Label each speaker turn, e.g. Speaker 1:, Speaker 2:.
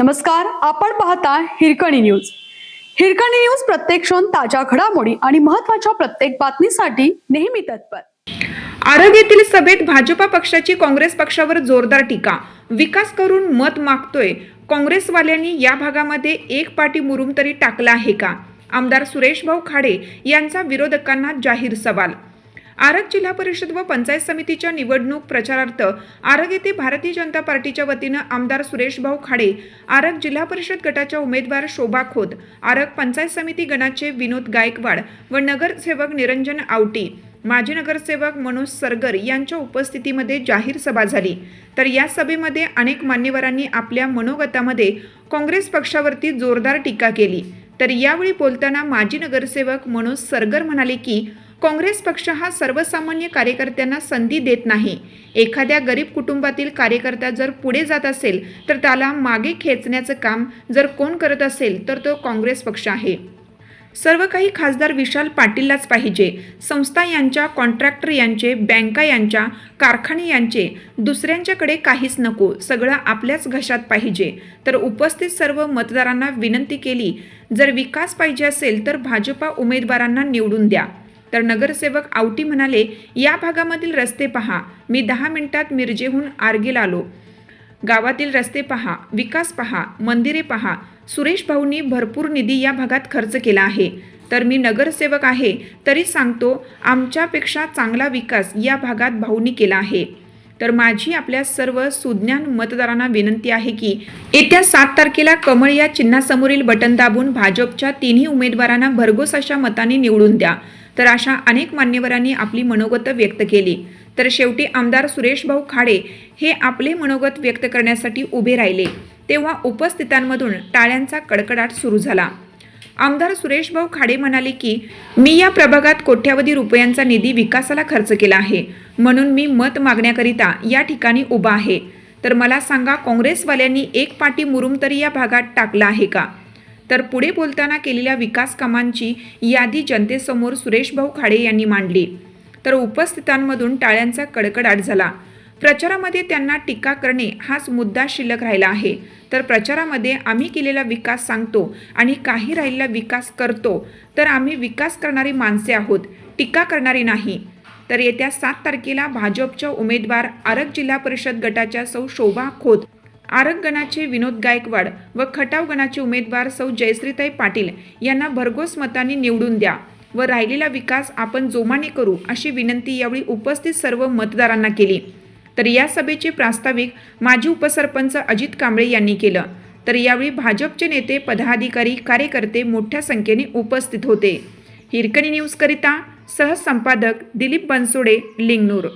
Speaker 1: नमस्कार, आपण पाहता हिरकणी न्यूज. हिरकणी न्यूज प्रत्येक क्षण ताज्या घडामोडी आणि महत्त्वाच्या प्रत्येक बातमीसाठी नेहमी तत्पर.
Speaker 2: आरग येथील सभेत भाजपा पक्षाची काँग्रेस पक्षावर जोरदार टीका. विकास करून मत मागतोय काँग्रेसवाल्यांनी या भागामध्ये एक पाटी मुरुम तरी टाकला आहे का? आमदार सुरेशभाऊ खाडे यांचा विरोधकांना जाहीर सवाल. आरग जिल्हा परिषद व पंचायत समितीच्या निवडणूक प्रचारार्थ आरग येथे भारतीय जनता पार्टीच्या वतीनं आमदार सुरेशभाऊ खाडे, आरग जिल्हा परिषद गटाच्या उमेदवार शोभा खोत, आरग पंचायत समिती गणाचे विनोद गायकवाड व नगरसेवक निरंजन आवटी, माजी नगरसेवक मनोज सरगर यांच्या उपस्थितीमध्ये जाहीर सभा झाली. तर या सभेमध्ये अनेक मान्यवरांनी आपल्या मनोगतामध्ये काँग्रेस पक्षावरती जोरदार टीका केली. तर यावेळी बोलताना माजी नगरसेवक मनोज सरगर म्हणाले की काँग्रेस पक्ष हा सर्वसामान्य कार्यकर्त्यांना संधी देत नाही. एखाद्या गरीब कुटुंबातील कार्यकर्ता जर पुढे जात असेल तर त्याला मागे खेचण्याचं काम जर कोण करत असेल तर तो काँग्रेस पक्ष आहे. सर्व काही खासदार विशाल पाटीललाच पाहिजे. संस्था यांच्या, कॉन्ट्रॅक्टर यांचे, बँका यांच्या, कारखाने यांचे, दुसऱ्यांच्याकडे काहीच नको. सगळं आपल्याच घशात पाहिजे. तर उपस्थित सर्व मतदारांना विनंती केली, जर विकास पाहिजे असेल तर भाजपा उमेदवारांना निवडून द्या. तर नगरसेवक आवटी म्हणाले, या भागामधील रस्ते पहा. मी 10 मिनिटात मिरजेहून आर्गेला आलो. गावातील रस्ते पहा, विकास पहा, मंदिरे पहा. सुरेश भाऊंनी भरपूर निधी या भागात खर्च केला आहे. तर मी नगरसेवक आहे तरी सांगतो, आमच्यापेक्षा चांगला विकास या भागात भाऊंनी केला आहे. तर माझी आपल्या सर्व सुज्ञान मतदारांना विनंती आहे की येत्या 7 तारखेला कमळ या चिन्हासमोरील बटन दाबून भाजपच्या तिन्ही उमेदवारांना भरघोस अशा मतांनी निवडून द्या. तर अशा अनेक मान्यवरांनी आपली मनोगत व्यक्त केली. तर शेवटी आमदार सुरेशभाऊ खाडे हे आपले मनोगत व्यक्त करण्यासाठी उभे राहिले तेव्हा उपस्थितांमधून टाळ्यांचा कडकडाट सुरू झाला. आमदार सुरेशभाऊ खाडे म्हणाले की मी या प्रभागात कोट्यावधी रुपयांचा निधी विकासाला खर्च केला आहे, म्हणून मी मत मागण्याकरिता या ठिकाणी उभा आहे. तर मला सांगा, काँग्रेसवाल्यांनी एक पाटी मुरुम तरी या भागात टाकला आहे का? तर पुढे बोलताना केलेल्या विकास कामांची यादी जनतेसमोर सुरेशभाऊ खाडे यांनी मांडली. तर उपस्थितांमधून टाळ्यांचा कडकडाट झाला. प्रचारामध्ये त्यांना टीका करणे हाच मुद्दा शिल्लक राहिला आहे. तर प्रचारामध्ये आम्ही केलेला विकास सांगतो आणि काही राहिलेला विकास करतो. तर आम्ही विकास करणारी माणसे आहोत, टीका करणारी नाही. तर येत्या 7 तारखेला भाजपच्या उमेदवार आरग जिल्हा परिषद गटाच्या सौ शोभा खोत, आरग गणाचे विनोद गायकवाड व खटाव गणाचे उमेदवार सौ जयश्रीताई पाटील यांना भरघोस मतांनी निवडून द्या व राहिलेला विकास आपण जोमाने करू, अशी विनंती यावेळी उपस्थित सर्व मतदारांना केली. तर या सभेचे प्रास्ताविक माजी उपसरपंच अजित कांबळे यांनी केलं. तर यावेळी भाजपचे नेते, पदाधिकारी, कार्यकर्ते मोठ्या संख्येने उपस्थित होते. हिरकणी न्यूज करिता सहसंपादक दिलीप बनसोडे, लिंगनूर.